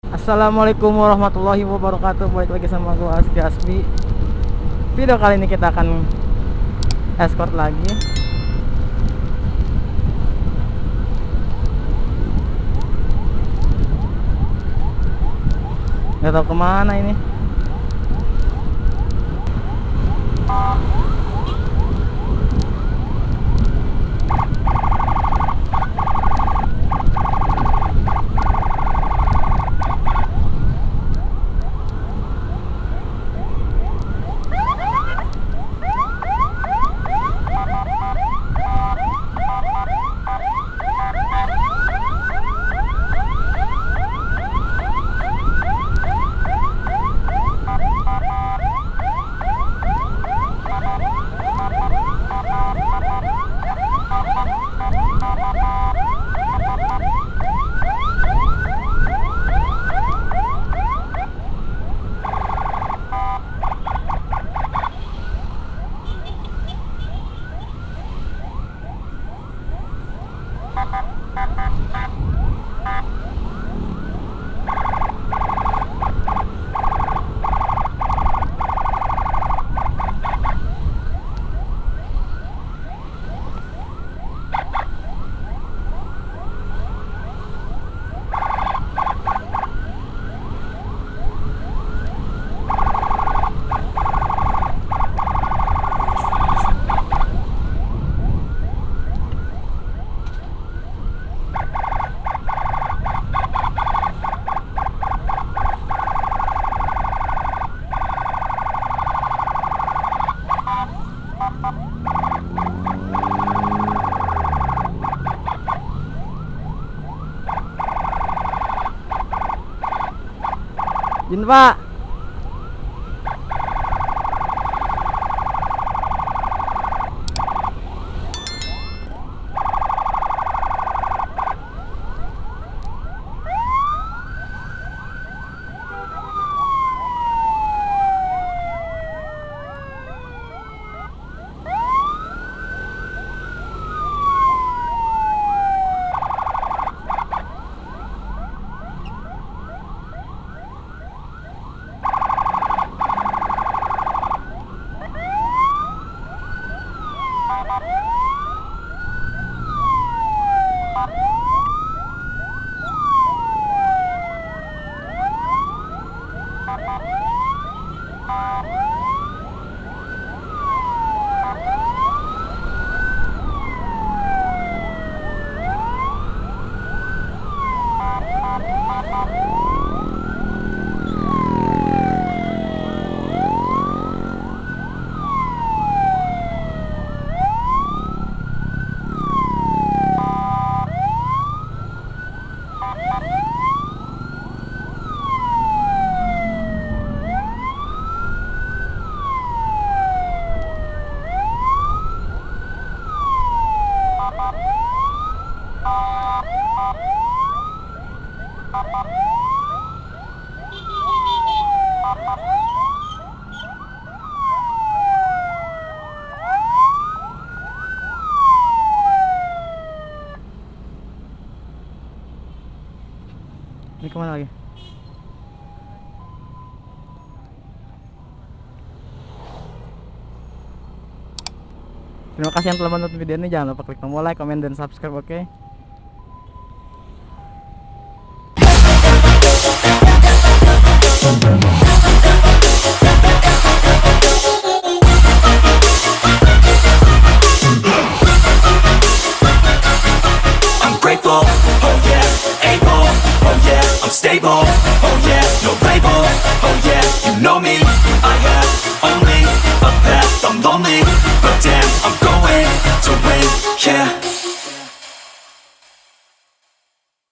Assalamualaikum warahmatullahi wabarakatuh. Balik lagi sama gue Azky Hasby. Video kali ini kita akan escort lagi. Gak tahu kemana ini. Jin Pak. Ini kemana lagi? Terima kasih yang telah menonton video ini. Jangan lupa klik tombol like, komen, dan subscribe, oke? I'm grateful, oh yeah, able, oh yeah, I'm stable, oh yeah, no label, oh yeah, you know me, I have only a path, I'm lonely, but damn, I'm going to win, yeah.